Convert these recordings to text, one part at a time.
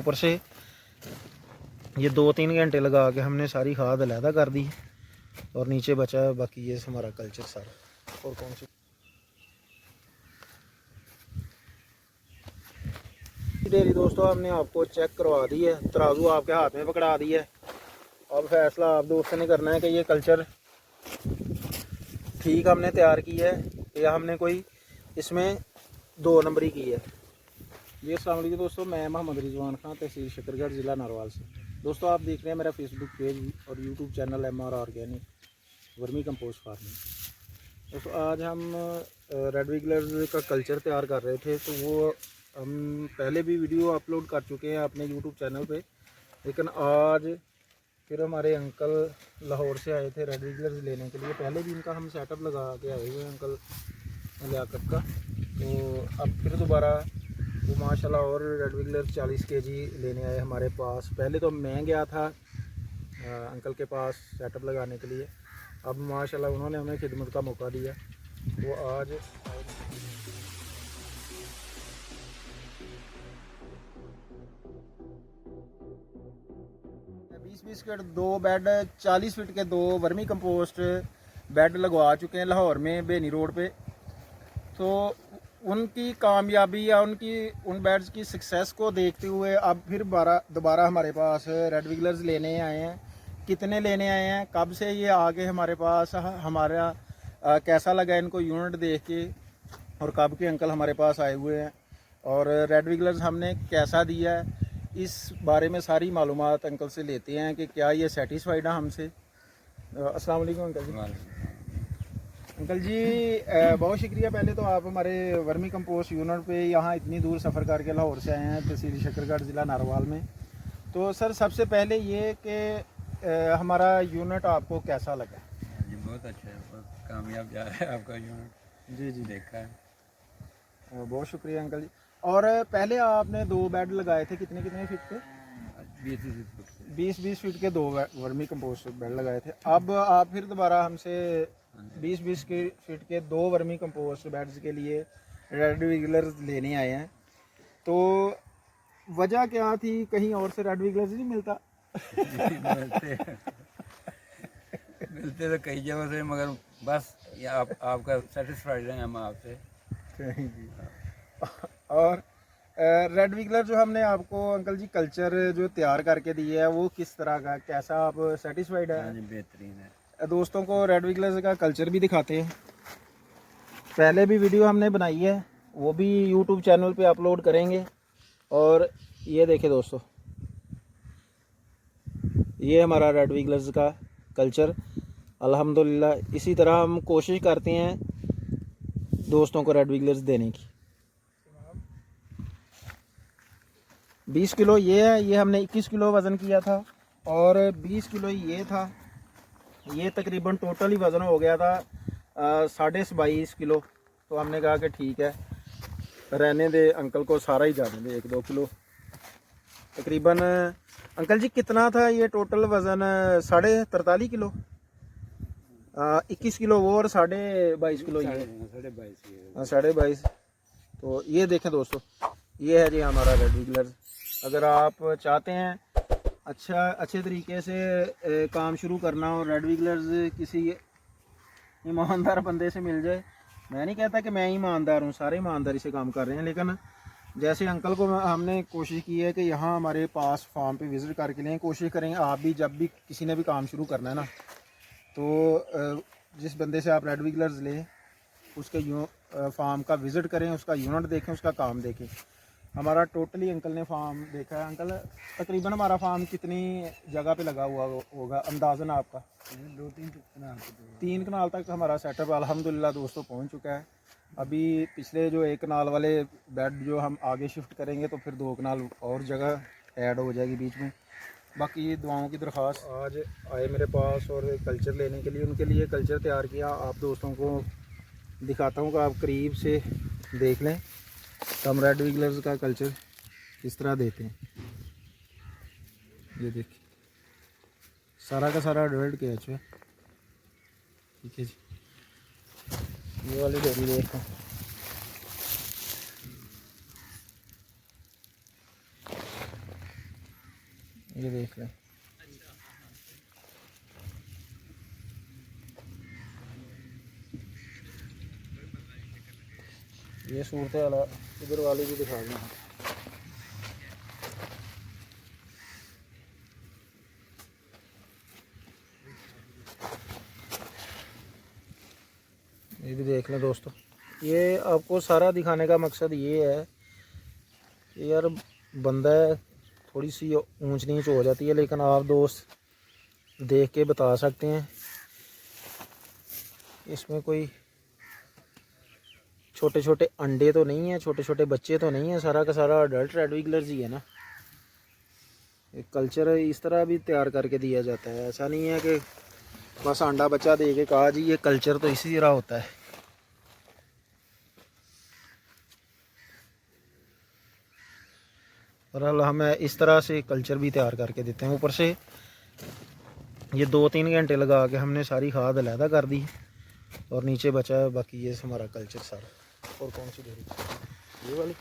ऊपर से ये 2-3 घंटे लगा के हमने सारी खाद अलहदा कर दी और नीचे बचा है बाकी ये हमारा कल्चर सारा। और कौन सी डेयरी दोस्तों हमने आपको चेक करवा दी है, तराजू आपके हाथ में पकड़ा दी है। अब फैसला आप दोस्तों ने करना है कि ये कल्चर ठीक हमने तैयार की है या हमने कोई इसमें 2 नंबरी की है। ये अस्सलाम वालेकुम दोस्तों, मैं मोहम्मद रिजवान खान, तहसील शकरगढ़, ज़िला नारवाल से। दोस्तों आप देख रहे हैं मेरा फेसबुक पेज और YouTube channel MR organic vermi compost farming. दोस्तों आज हम रेड विगलर्स का कल्चर तैयार कर रहे थे, तो वो हम पहले भी वीडियो अपलोड कर चुके हैं अपने यूट्यूब चैनल पे, लेकिन आज फिर हमारे अंकल लाहौर से आए थे रेड विगलर्स लेने के लिए। पहले भी इनका हम सेटअप लगा के आए हुए हैं अंकल लियाकत का, तो अब फिर दोबारा वो माशाल्लाह और रेड विगलर्स 40 kg लेने आए हमारे पास। पहले तो मैं गया था अंकल के पास सेटअप लगाने के लिए, अब माशाल्लाह उन्होंने हमें खिदमत का मौका दिया। वो आज 20-20 के 2 बेड, 40 फीट के 2 वर्मी कंपोस्ट बेड लगवा चुके हैं लाहौर में बेनी रोड पे। तो उनकी कामयाबी या उन बेड्स की सक्सेस को देखते हुए अब फिर दोबारा हमारे पास रेड विगलर्स लेने आए हैं। कितने लेने आए हैं, कब से ये आगे हमारे पास, हमारा कैसा लगा इनको यूनिट देख के, और कब के अंकल हमारे पास आए हुए हैं और रेड विगलर्स हमने कैसा दिया है, इस बारे में सारी मालूमात अंकल से लेते हैं कि क्या ये सेटिस्फाइड है हमसे। अस्सलाम वालेकुम अंकल जी। अंकल जी बहुत शुक्रिया, पहले तो आप हमारे वर्मी कंपोस्ट यूनिट पे यहाँ इतनी दूर सफ़र करके लाहौर से आए हैं, तहसील शकरगढ़, ज़िला नारवाल में। तो सर सबसे पहले ये कि हमारा यूनिट आपको कैसा लगा? जी बहुत अच्छा है, बहुत कामयाब जा रहा है आपका यूनिट। जी जी देखा है। बहुत शुक्रिया अंकल जी। और पहले आपने 2 बेड लगाए थे, कितने कितने फीट पे? 20-20 फीट के 2 वर्मी कंपोस्ट बेड लगाए थे। अब आप फिर दोबारा हमसे 20-20 फीट के 2 वर्मी कंपोस्ट बेड्स के लिए रेड विगलर्स लेने आए हैं। तो वजह क्या थी, कहीं और से रेड विगलर्स नहीं मिलता? मिलते तो कई जगह से, मगर बस ये आपका सेटिस्फाइड हैं हम आपसे। और रेड विगलर जो हमने आपको अंकल जी कल्चर जो तैयार करके दिया है वो किस तरह का, कैसा, आप सेटिस्फाइड है? हाँ जी बेहतरीन है। दोस्तों को रेड विगलर का कल्चर भी दिखाते हैं। पहले भी वीडियो हमने बनाई है, वो भी यूट्यूब चैनल पे अपलोड करेंगे। और ये देखें दोस्तों, ये हमारा रेड विगलर्स का कल्चर अल्हम्दुलिल्लाह। इसी तरह हम कोशिश करते हैं दोस्तों को रेड विगलर्स देने की। 20 किलो ये है, ये हमने 21 किलो वज़न किया था और 20 किलो ये था। ये तकरीबन टोटल ही वज़न हो गया था 22.5 किलो। तो हमने कहा कि ठीक है, रहने दे, अंकल को सारा ही जाने दे, 1-2 किलो तकरीबन। अंकल जी कितना था ये टोटल वज़न? 43.5 किलो, 21 किलो वो और 22.5 किलो ये, 22.5। तो ये देखें दोस्तों, ये है जी हमारा रेड विगलर। अगर आप चाहते हैं अच्छे तरीके से काम शुरू करना और रेड विगलर्स किसी ईमानदार बंदे से मिल जाए, मैं नहीं कहता कि मैं ईमानदार हूँ, सारे ईमानदारी से काम कर रहे हैं, लेकिन जैसे अंकल को हमने कोशिश की है कि यहाँ हमारे पास फार्म पे विज़िट करके लें। कोशिश करेंगे आप भी, जब भी किसी ने भी काम शुरू करना है ना, तो जिस बंदे से आप रेड विगलर्स लें उसके फार्म का विज़िट करें, उसका यूनिट देखें, उसका काम देखें। हमारा टोटली अंकल ने फार्म देखा है। अंकल तकरीबन हमारा फार्म कितनी जगह पे लगा हुआ होगा अंदाज़न आपका? 3 कनाल तक हमारा सेटअप अल्हम्दुलिल्लाह दोस्तों पहुंच चुका है। अभी पिछले जो 1 कनाल वाले बेड जो हम आगे शिफ्ट करेंगे तो फिर 2 कनाल और जगह ऐड हो जाएगी बीच में। बाकी दुआओं की दरख्वास्त, आज आए मेरे पास और कल्चर लेने के लिए, उनके लिए कल्चर तैयार किया। आप दोस्तों को दिखाता हूँ कि आप करीब से देख लें तो हम रेड विगलर्स का कल्चर किस तरह देते हैं। ये देखिए सारा का सारा एडवर्ट किया अच्छा, ठीक है जी। ये वाली डेयरी देखो, ये देख लें। ये सूरत हाल इधर वाली भी दिखा दी। ये भी देख लें दोस्तों। ये आपको सारा दिखाने का मकसद ये है कि यार बंदा है, थोड़ी सी ऊंच नीच हो जाती है, लेकिन आप दोस्त देख के बता सकते हैं इसमें कोई छोटे छोटे अंडे तो नहीं है, छोटे छोटे बच्चे तो नहीं है, सारा का सारा अडल्ट रेड विगलर्स ही है ना। एक कल्चर इस तरह भी तैयार करके दिया जाता है, ऐसा नहीं है कि बस अंडा बच्चा दे के कहा जी। ये कल्चर तो इसी तरह होता है। और हम इस तरह से कल्चर भी तैयार करके देते हैं। ऊपर से ये 2-3 घंटे लगा के हमने सारी खाद अलहदा कर दी और नीचे बचा है बाकी ये हमारा कल्चर सारा। और कौन सी डेरी? ये वाली।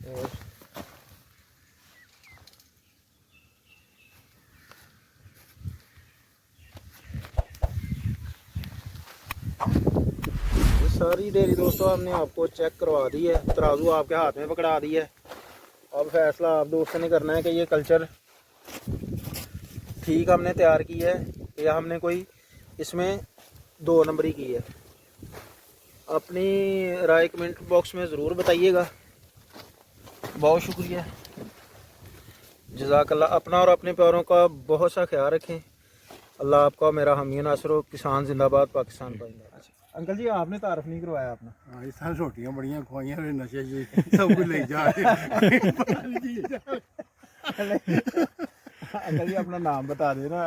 और सारी डेयरी दोस्तों हमने आपको चेक करवा दी है, तराजू आपके हाथ में पकड़ा दी है। अब फैसला आप दोस्तों ने करना है कि ये कल्चर ठीक हमने तैयार की है या हमने कोई इसमें 2 नंबरी की है। अपनी राय कमेंट बॉक्स में ज़रूर बताइएगा। बहुत शुक्रिया, जज़ाकल्लाह। अपना और अपने प्यारों का बहुत सा ख्याल रखें। अल्लाह आपका मेरा हामी नासर हो। किसान जिंदाबाद, पाकिस्तान जिंदाबाद। अंकल जी आपने तारफ नहीं करवाया अपना। हाँ, इस तरह रोटियां बड़ियां खुआइयां फिर नशे जी सब कुछ ले जा अंकल जी अपना नाम बता देना।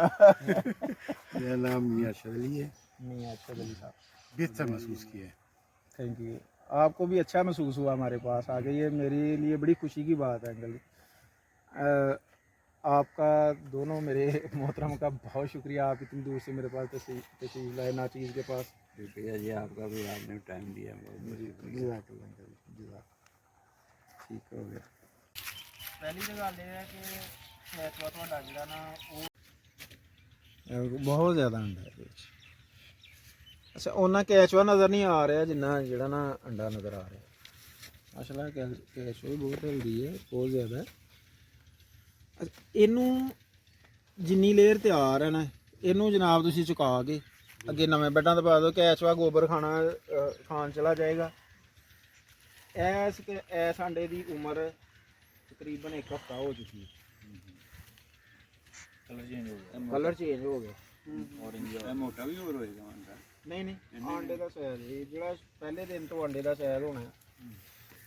मेरा नाम मियां अरशद अली है। मियां अरशद अली साहब, बेहतर महसूस किया है। Thank you. आपको भी अच्छा महसूस हुआ हमारे पास आके, ये मेरे लिए बड़ी खुशी की बात है अंकल जी। आपका दोनों मेरे मोहतरम का बहुत शुक्रिया। आप इतनी दूर से मेरे पास तशरीफ लाए नाचीज़ के पास। शुक्रिया जी आपका भी, आपने टाइम दिया। ठीक हो गया। पहली तो गल है कि कैचवा ਤੁਹਾਡਾ ਜਿਹੜਾ ਨਾ ਉਹ ਬਹੁਤ ਜ਼ਿਆਦਾ ਅੰਡਾ ਇਹਦੇ ਵਿੱਚ। ਅੱਛਾ ਉਹਨਾਂ ਕੈਚਵਾ ਨਜ਼ਰ ਨਹੀਂ ਆ ਰਿਹਾ ਜਿੰਨਾ ਜਿਹੜਾ ਨਾ ਅੰਡਾ ਨਜ਼ਰ ਆ ਰਿਹਾ। ਅਸਲਾ ਕੈਚਵਾ ਵੀ ਬਹੁਤ ਹੈਲਦੀ ਹੈ, ਬਹੁਤ ਜ਼ਿਆਦਾ। ਇਹਨੂੰ ਜਿੰਨੀ ਲੇਅਰ ਤਿਆਰ ਹੈ ਨਾ, ਇਹਨੂੰ ਜਨਾਬ ਤੁਸੀਂ ਚੁਕਾ ਕੇ ਅੱਗੇ ਨਵੇਂ ਬੈੱਡਾਂ ਤੇ ਪਾ ਦਿਓ। ਕੈਚਵਾ ਗੋਬਰ ਖਾਣ ਚਲਾ ਜਾਏਗਾ। ਇਸ ਅੰਡੇ ਦੀ ਉਮਰ तकरीबन 1 हफ्ता हो चुकी है। कलर चेंज हो गया। ऑरेंज मोटा भी और होएगा अंडा? नहीं अंडे का साइज जो पहले दिन तो अंडे का साइज होना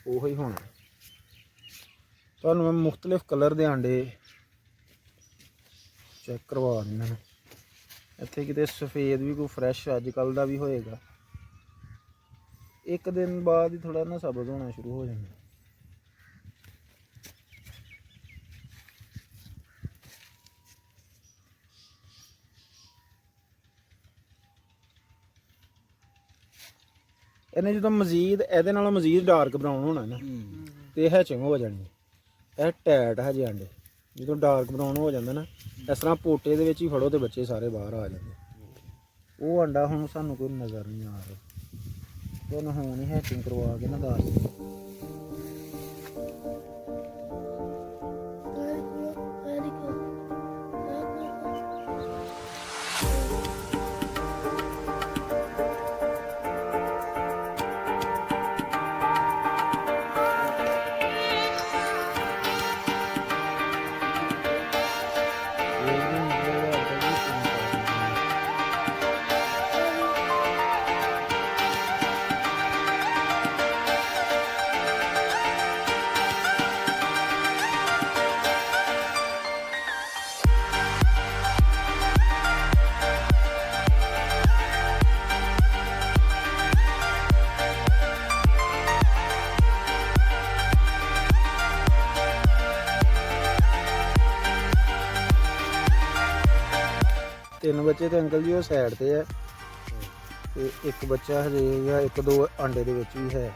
वो ही होना। तो मैं मुख्तलिफ कलर के अंडे चेक करवा देना। इत्थे किते सफेद भी कोई फ्रैश अजकल का भी होएगा। 1 दिन बाद ही थोड़ा ना सब्ज होना शुरू हो जाना। ਇਹਨੇ ਜਦੋਂ ਮਜ਼ੀਦ ਇਹਦੇ ਨਾਲੋਂ ਮਜ਼ੀਦ ਡਾਰਕ ਬਰਾਊਨ ਹੋਣਾ ਨਾ ਤੇ ਹੈਚਿੰਗ ਹੋ ਜਾਣੀ। ਇਹ ਟੈਟ ਹਜੇ ਅੰਡੇ ਜਦੋਂ ਡਾਰਕ ਬਰਾਊਨ ਹੋ ਜਾਂਦਾ ਨਾ, ਇਸ ਤਰ੍ਹਾਂ ਪੋਟੇ ਦੇ ਵਿੱਚ ਹੀ ਫੜੋ ਤੇ ਬੱਚੇ ਸਾਰੇ ਬਾਹਰ ਆ ਜਾਂਦੇ। ਉਹ ਅੰਡਾ ਹੁਣ ਸਾਨੂੰ ਕੋਈ ਨਜ਼ਰ ਨਹੀਂ ਆ ਰਿਹਾ। ਤੇ ਉਹਨੂੰ ਹੁਣ ਹੀ ਹੈਚਿੰਗ ਕਰਵਾ ਕੇ ਨਾ ਦੱਸ। तीन बच्चे तो अंकल जी वो साइड पे है। ਤੇ ਇੱਕ ਬੱਚਾ ਹਜੇ ਜਾਂ ਇੱਕ ਦੋ ਆਂਡੇ ਦੇ ਵਿੱਚ ਵੀ ਹੈ।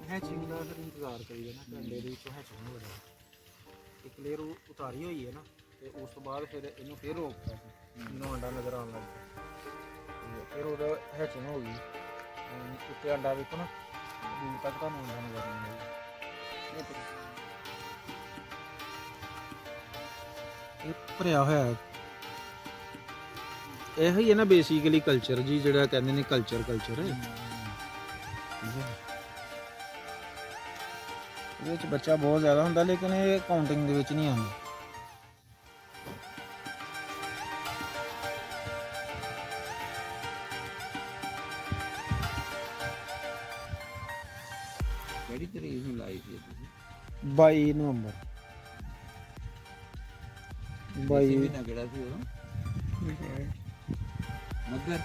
ਹੈਚਿੰਗ ਦਾ ਫਿਰ ਇੰਤਜ਼ਾਰ ਕਰੀਏ ਨਾ ਕਿ ਅੰਡੇ ਦੇ ਵਿੱਚੋਂ ਹੈਚਿੰਗ ਹੋ ਜਾਏ। ਇੱਕ ਲੇਅਰ ਉਤਾਰੀ ਹੋਈ ਹੈ ਨਾ, ਤੇ ਉਸ ਤੋਂ ਬਾਅਦ ਫਿਰ ਇਹਨੂੰ ਫਿਰ ਰੋਕਤਾ ਸੀ, ਇਹਨੂੰ ਅੰਡਾ ਨਜ਼ਰ ਆਉਣ ਲੱਗ ਪਿਆ, ਤੇ ਫਿਰ ਉਹਦਾ ਹੈਚਿੰਗ ਹੋ ਗਈ। ਉੱਤੇ ਅੰਡਾ ਵੇਖੋ ਨਾ, ਦੂਰ ਤੱਕ ਤੁਹਾਨੂੰ ਅੰਡਾ ਨਜ਼ਰ ਨਹੀਂ ਆਏਗਾ। ਇਹ ਭਰਿਆ ਹੋਇਆ ਹੈ। ਇਹੋ ਹੀ ਹੈ ਨਾ ਬੇਸਿਕਲੀ ਕਲਚਰ ਜੀ, ਜਿਹੜਾ ਕਹਿੰਦੇ ਨੇ ਕਲਚਰ ਇਹਦੇ ਵਿੱਚ ਬੱਚਾ ਬਹੁਤ ਜ਼ਿਆਦਾ ਹੁੰਦਾ, ਲੇਕਿਨ ਇਹ ਕਾਊਂਟਿੰਗ ਦੇ ਵਿੱਚ ਨਹੀਂ ਆਉਂਦਾ। ਕਿਹੜੀ ਤਰੀਕ ਨੂੰ ਲਾਈ ਸੀ ਤੁਸੀਂ? 22 ਨਵੰਬਰ 22 ਮਹੀਨਾ ਕਿਹੜਾ ਸੀ ਉਹ? ਮੱਗਰ।